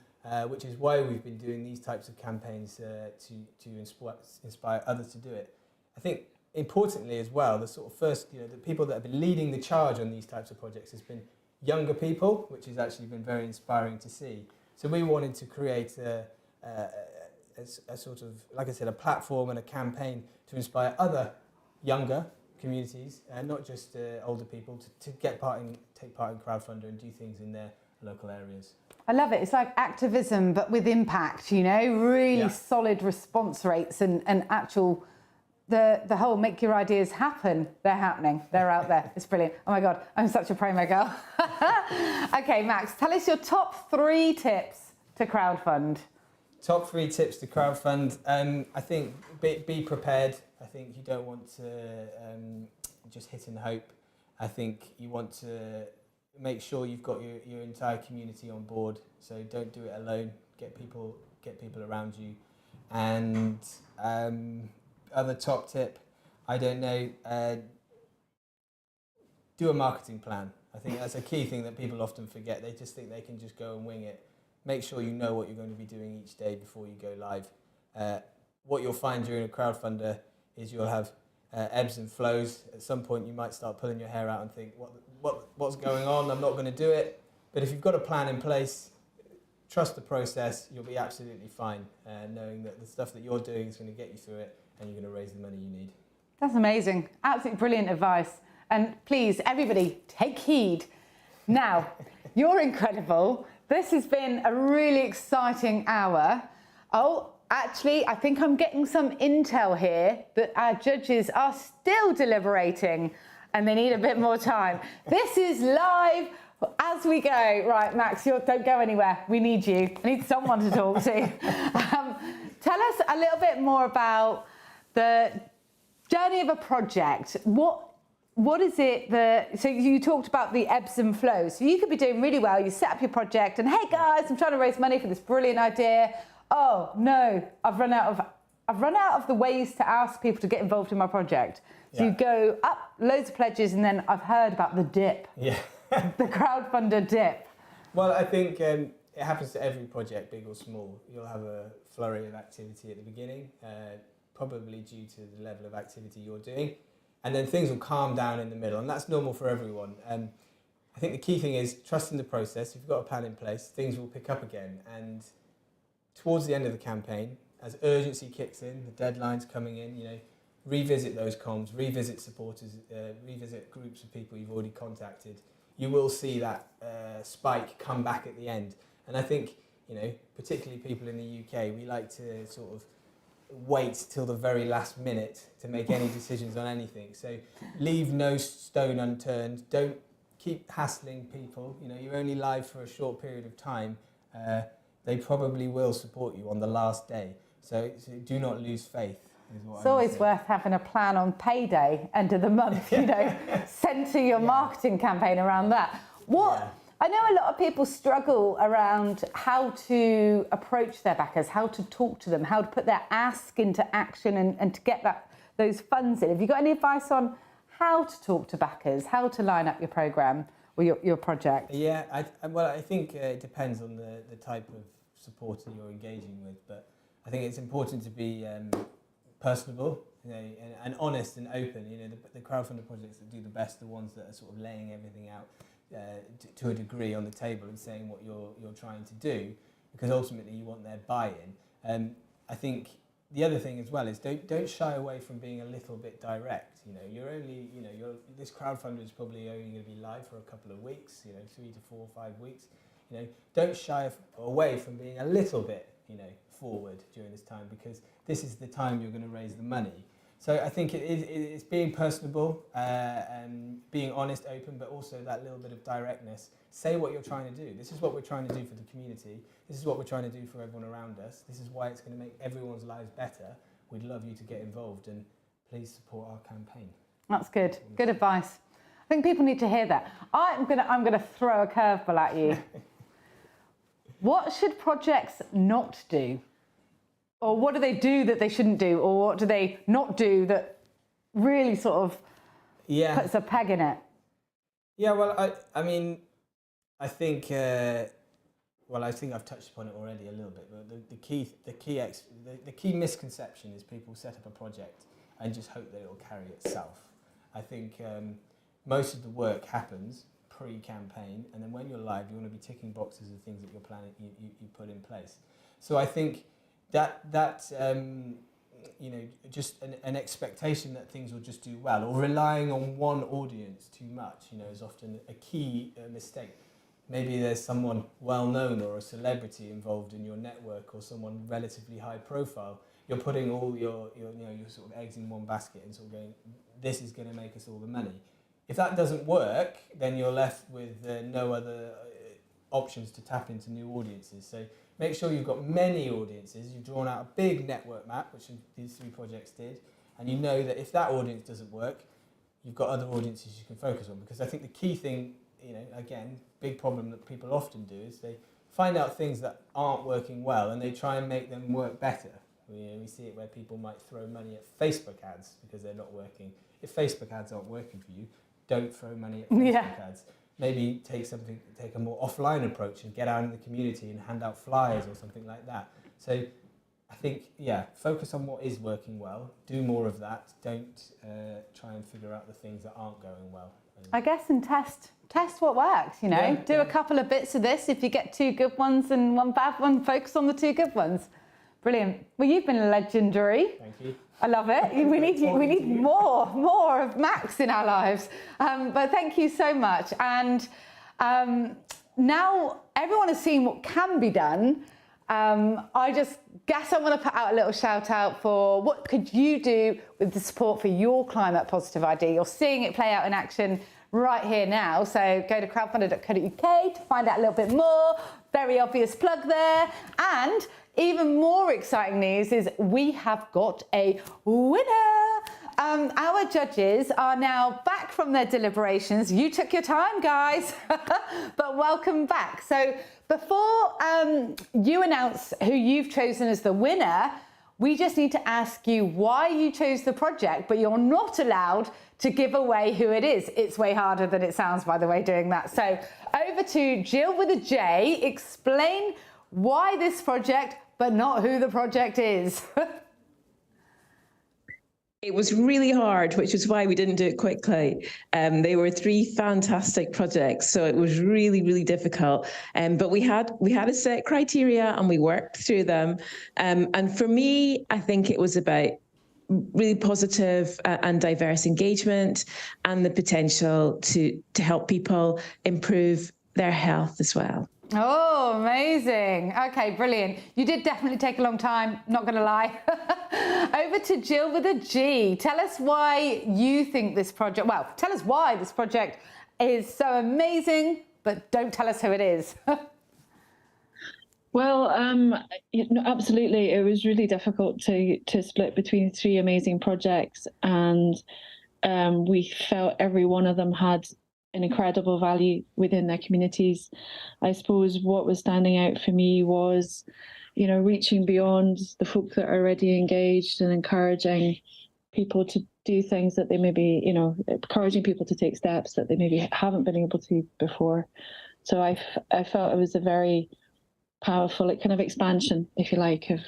which is why we've been doing these types of campaigns to inspire others to do it. I think importantly as well, the sort of first, the people that have been leading the charge on these types of projects has been younger people, which has actually been very inspiring to see. So we wanted to create a sort of, like I said, a platform and a campaign to inspire other younger communities, and not just older people, to take part in Crowdfunder and do things in their local areas. I love it. It's like activism, but with impact, really solid response rates and actual, the whole make your ideas happen. They're happening. They're out there. It's brilliant. Oh my God, I'm such a promo girl. Okay, Max, tell us your top 3 tips to crowdfund. Top 3 tips to crowdfund. I think be prepared. I think you don't want to just hit and hope. I think you want to make sure you've got your entire community on board. So don't do it alone. Get people around you. And other top tip, I don't know, do a marketing plan. I think that's a key thing that people often forget. They just think they can just go and wing it. Make sure you know what you're going to be doing each day before you go live. What you'll find during a crowdfunder is you'll have ebbs and flows. At some point you might start pulling your hair out and think, what's going on? I'm not going to do it. But if you've got a plan in place, trust the process, you'll be absolutely fine, knowing that the stuff that you're doing is going to get you through it and you're going to raise the money you need. That's amazing. Absolutely brilliant advice. And please, everybody, take heed. Now, you're incredible. This has been a really exciting hour. Oh, actually, I think I'm getting some intel here that our judges are still deliberating and they need a bit more time. This is live as we go. Right, Max, don't go anywhere. We need you. I need someone to talk to. Tell us a little bit more about the journey of a project. What is it so you talked about the ebbs and flows. So you could be doing really well, you set up your project and, hey guys, I'm trying to raise money for this brilliant idea. Oh no, I've run out of the ways to ask people to get involved in my project. So you go up loads of pledges and then I've heard about the dip. Yeah. The Crowdfunder dip. Well, I think it happens to every project, big or small. You'll have a flurry of activity at the beginning, probably due to the level of activity you're doing. And then things will calm down in the middle, and that's normal for everyone. I think the key thing is trusting the process. If you've got a plan in place, things will pick up again. And towards the end of the campaign, as urgency kicks in, the deadline's coming in, revisit those comms, revisit supporters, revisit groups of people you've already contacted. You will see that spike come back at the end. And I think, particularly people in the UK, we like to sort of wait till the very last minute to make any decisions on anything. So leave no stone unturned. Don't keep hassling people. You're only live for a short period of time. They probably will support you on the last day. So do not lose faith. It's always worth having a plan on payday, end of the month, centre your marketing campaign around that. I know a lot of people struggle around how to approach their backers, how to talk to them, how to put their ask into action and to get those funds in. Have you got any advice on how to talk to backers, how to line up your programme or your project? Yeah, I think it depends on the type of supporter you're engaging with, but I think it's important to be personable, and honest and open. The crowdfunder projects that do the best are the ones that are sort of laying everything out to a degree on the table and saying what you're trying to do, because ultimately you want their buy-in. I think the other thing as well is don't shy away from being a little bit direct. This crowdfunder is probably only going to be live for a couple of weeks, 3 to 4 or 5 weeks. Don't shy away from being a little bit, forward during this time, because this is the time you're going to raise the money. So I think it's being personable, being honest, open, but also that little bit of directness. Say what you're trying to do. This is what we're trying to do for the community. This is what we're trying to do for everyone around us. This is why it's going to make everyone's lives better. We'd love you to get involved, and please support our campaign. That's good. Good advice. I think people need to hear that. I'm gonna throw a curveball at you. What should projects not do? Or what do they do that they shouldn't do? Or what do they not do that really sort of puts a peg in it? Yeah, well, I think I've touched upon it already a little bit. But the key misconception is people set up a project and just hope that it will carry itself. I think most of the work happens pre-campaign, and then when you're live, you want to be ticking boxes of things that you're planning, you put in place. So I think that just an expectation that things will just do well, or relying on one audience too much, is often a key mistake. Maybe there's someone well-known or a celebrity involved in your network, or someone relatively high profile. You're putting all your sort of eggs in one basket and sort of going, this is going to make us all the money. If that doesn't work, then you're left with no other options to tap into new audiences. So make sure you've got many audiences. You've drawn out a big network map, which these 3 projects did, and you know that if that audience doesn't work, you've got other audiences you can focus on. Because I think the key thing, again, big problem that people often do is they find out things that aren't working well and they try and make them work better. We see it where people might throw money at Facebook ads because they're not working. If Facebook ads aren't working for you, don't throw money at Facebook ads. Maybe take a more offline approach and get out in the community and hand out flyers or something like that. So I think, focus on what is working well. Do more of that. Don't try and figure out the things that aren't going well. I guess, and test what works, Do a couple of bits of this. If you get 2 good ones and 1 bad one, focus on the 2 good ones. Brilliant. Well, you've been legendary. Thank you. I love it. We need more of Max in our lives. But thank you so much. And now everyone has seen what can be done. I just guess I want to put out a little shout out for what could you do with the support for your climate positive idea. You're seeing it play out in action right here now. So go to crowdfunder.co.uk to find out a little bit more. Very obvious plug there. And even more exciting news is we have got a winner. Our judges are now back from their deliberations. You took your time, guys, but welcome back. So before you announce who you've chosen as the winner, we just need to ask you why you chose the project, but you're not allowed to give away who it is. It's way harder than it sounds, by the way, doing that. So over to Jill with a J. Explain why this project, but not who the project is. It was really hard, which is why we didn't do it quickly. They were 3 fantastic projects, so it was really, really difficult. But we had a set criteria and we worked through them. And for me, I think it was about really positive and diverse engagement and the potential to help people improve their health as well. Oh, amazing. Okay, brilliant. You did definitely take a long time, not going to lie. Over to Jill with a G. Tell us why you think this project, well, tell us why this project is so amazing, but don't tell us who it is. Well, absolutely. It was really difficult to split between 3 amazing projects, and we felt every one of them had an incredible value within their communities. I suppose what was standing out for me was, reaching beyond the folk that are already engaged and encouraging people to do things that they maybe, encouraging people to take steps that they maybe haven't been able to before. So I felt it was a very powerful kind of expansion, if you like, of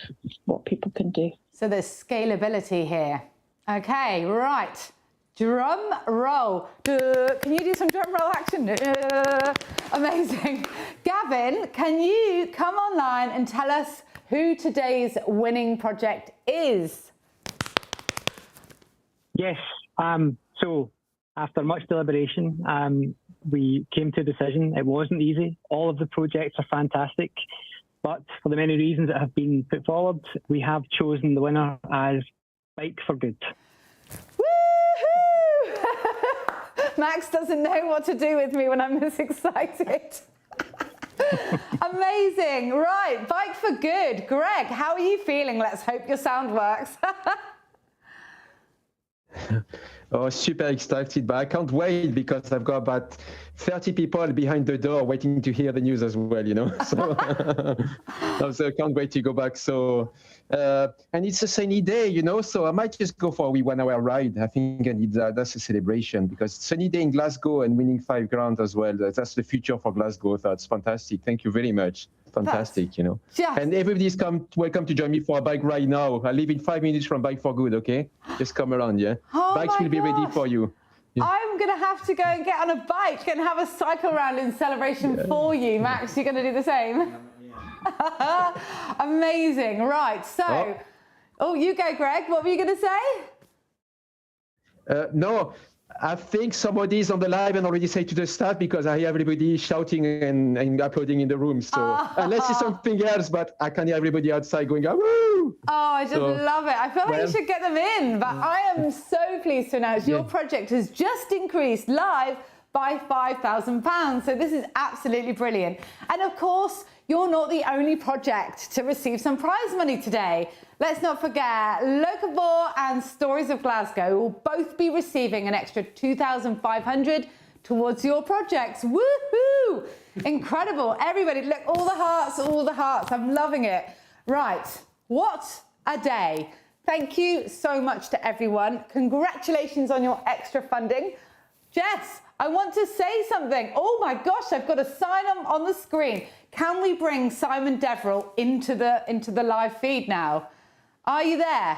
what people can do. So there's scalability here. Okay, right. Drum roll. Can you do some drum roll action? Amazing. Gavin, can you come online and tell us who today's winning project is? Yes. So after much deliberation, we came to a decision. It wasn't easy. All of the projects are fantastic, but for the many reasons that have been put forward, we have chosen the winner as Bike for Good. Max doesn't know what to do with me when I'm this excited. Amazing. Right, Bike for Good. Greg, how are you feeling? Let's hope your sound works. Oh, super excited, but I can't wait because I've got about 30 people behind the door waiting to hear the news as well, So, so I can't wait to go back. So, and it's a sunny day, so I might just go for a wee 1 hour ride. I think I need that's a celebration because sunny day in Glasgow and winning $5,000 as well. That's the future for Glasgow. That's fantastic. Thank you very much. Fantastic, And everybody's welcome to join me for a bike ride now. I live in 5 minutes from Bike for Good, okay? Just come around, yeah? Oh, bikes will be ready for you. Yeah. I'm going to have to go and get on a bike and have a cycle round in celebration for you. Max, you're going to do the same? Amazing. Right, so... Oh, you go, Greg. What were you going to say? No, I think somebody is on the live and already say to the start because I hear everybody shouting and applauding in the room. So unless it's something else, but I can hear everybody outside going, woo! Oh, I just love it. I feel like you should get them in. But I am so pleased to announce your project has just increased live by £5,000. So this is absolutely brilliant. And of course, you're not the only project to receive some prize money today. Let's not forget, Locavore and Stories of Glasgow will both be receiving an extra $2,500 towards your projects. Woohoo! Incredible. Everybody, look, all the hearts, all the hearts. I'm loving it. Right, what a day. Thank you so much to everyone. Congratulations on your extra funding. Jess, I want to say something. Oh my gosh, I've got a sign on the screen. Can we bring Simon Deverell into the live feed now? Are you there?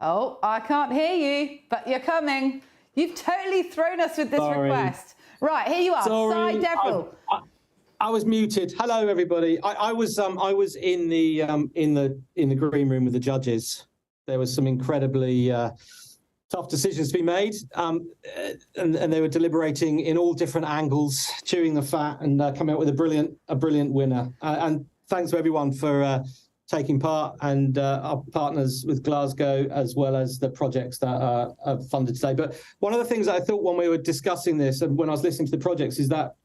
Oh, I can't hear you, but you're coming. You've totally thrown us with this request. Right, here you are. Sorry, Si Deverell. I was muted. Hello, everybody. I was in the green room with the judges. There was some incredibly tough decisions to be made, and they were deliberating in all different angles, chewing the fat, and coming up with a brilliant winner. And thanks to everyone for taking part, and our partners with Glasgow, as well as the projects that are funded today. But one of the things that I thought when we were discussing this and when I was listening to the projects is that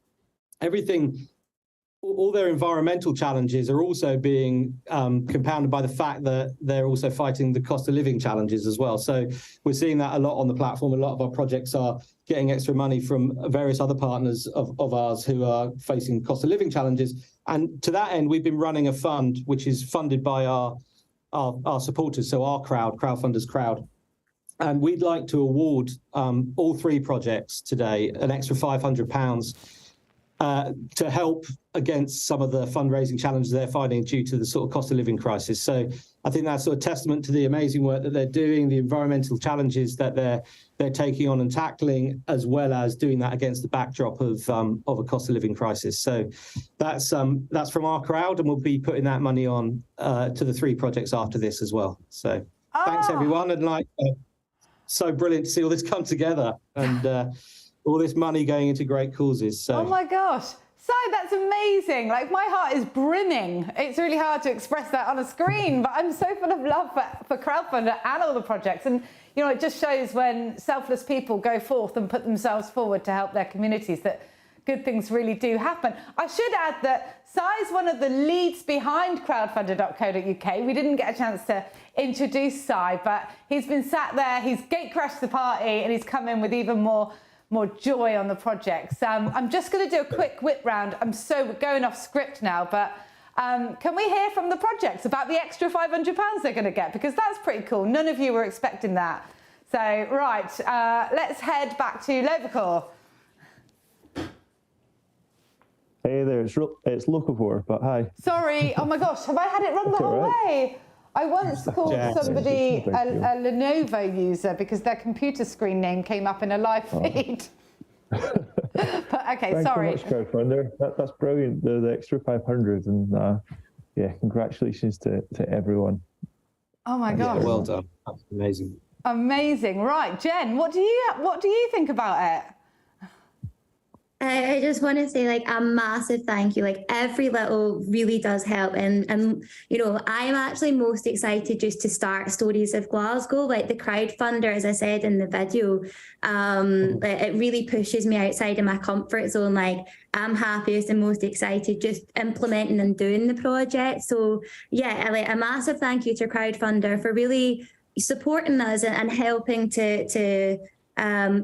all their environmental challenges are also being compounded by the fact that they're also fighting the cost of living challenges as well. So we're seeing that a lot on the platform. A lot of our projects are getting extra money from various other partners of ours who are facing cost of living challenges. And to that end, we've been running a fund which is funded by our supporters, so our crowd, Crowdfunder's crowd. And we'd like to award all three projects today an extra £500 to help against some of the fundraising challenges they're finding due to the sort of cost of living crisis. So I think that's sort of testament to the amazing work that they're doing, the environmental challenges that they're taking on and tackling, as well as doing that against the backdrop of a cost of living crisis. So that's from our crowd, and we'll be putting that money on to the three projects after this as well. So thanks everyone, and so brilliant to see all this come together and all this money going into great causes. So. Oh my gosh. So that's amazing. Like, my heart is brimming. It's really hard to express that on a screen, but I'm so full of love for Crowdfunder and all the projects. And, it just shows when selfless people go forth and put themselves forward to help their communities that good things really do happen. I should add that Si is one of the leads behind crowdfunder.co.uk. We didn't get a chance to introduce Si, but he's been sat there, he's gate crashed the party, and he's come in with even more more joy on the projects. I'm just going to do a quick whip round. We're going off script now, but can we hear from the projects about the extra £500 they're going to get? Because that's pretty cool. None of you were expecting that. So, right, let's head back to Lovercore. Hey there, it's Locavore, but hi. Sorry, oh my gosh, have I had it wrong the whole way? I once called somebody a Lenovo user because their computer screen name came up in a live feed. But okay, sorry. Thanks so much, Crowdfunder. That's brilliant, the extra 500, and yeah, congratulations to everyone. Oh my gosh. Well done, that's amazing. Amazing, right, Jen, what do you think about it? I just want to say, like, a massive thank you. Like, every little really does help. And you know, I'm actually most excited just to start Stories of Glasgow. Like, the crowdfunder, as I said in the video, it really pushes me outside of my comfort zone. Like, I'm happiest and most excited just implementing and doing the project. So yeah, like, a massive thank you to crowdfunder for really supporting us and helping to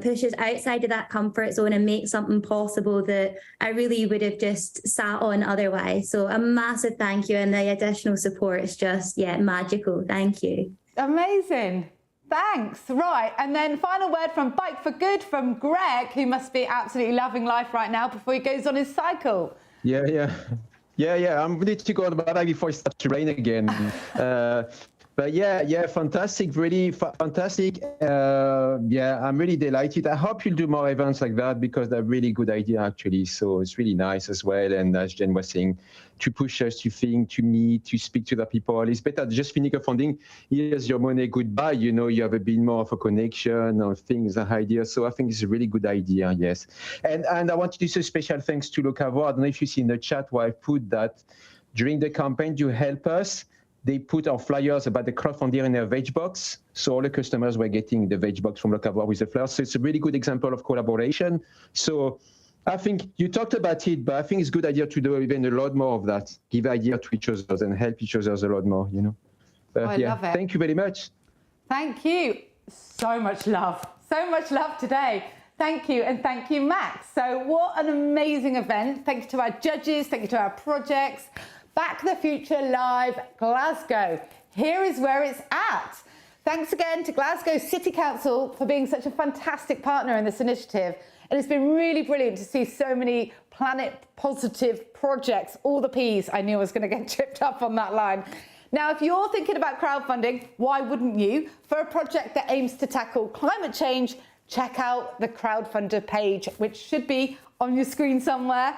push us outside of that comfort zone and make something possible that I really would have just sat on otherwise. So a massive thank you, and the additional support is just, yeah, magical. Thank you. Amazing. Thanks. Right, and then final word from Bike for Good from Greg, who must be absolutely loving life right now before he goes on his cycle. Yeah. I'm ready to go on the bike before it starts to rain again. But yeah, fantastic, really fantastic. Yeah, I'm really delighted. I hope you'll do more events like that because they're really good idea actually. So it's really nice as well. And as Jen was saying, to push us to think, to meet, to speak to the people. It's better just finish funding. Here's your money, goodbye. You know, you have a bit more of a connection or things, ideas. So I think it's a really good idea, yes. And I want to say special thanks to Locavore. I don't know if you see in the chat where I put that during the campaign to help us. They put our flyers about the crowdfunding in their veg box. So all the customers were getting the veg box from Locavore with the flyers. So it's a really good example of collaboration. So I think you talked about it, but I think it's a good idea to do even a lot more of that. Give idea to each other and help each other a lot more, you know. I love it. Thank you very much. Thank you. So much love today. Thank you, and thank you, Max. So what an amazing event. Thank you to our judges, thank you to our projects. Back the Future Live Glasgow. Here is where it's at. Thanks again to Glasgow City Council for being such a fantastic partner in this initiative. And it's been really brilliant to see so many planet positive projects. All the P's. I knew I was going to get tripped up on that line. Now, if you're thinking about crowdfunding, why wouldn't you? For a project that aims to tackle climate change, check out the Crowdfunder page, which should be on your screen somewhere.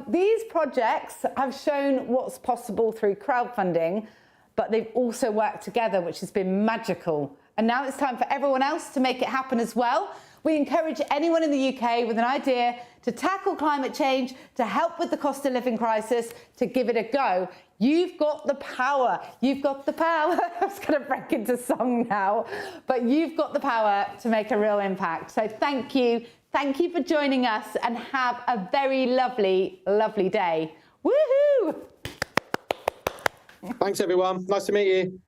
These projects have shown what's possible through crowdfunding, but they've also worked together, which has been magical. And now it's time for everyone else to make it happen as well. We encourage anyone in the UK with an idea to tackle climate change, to help with the cost of living crisis, to give it a go. You've got the power. You've got the power. I was going to break into song now, but you've got the power to make a real impact. So thank you. Thank you for joining us, and have a very lovely, lovely day. Woohoo! Thanks, everyone. Nice to meet you.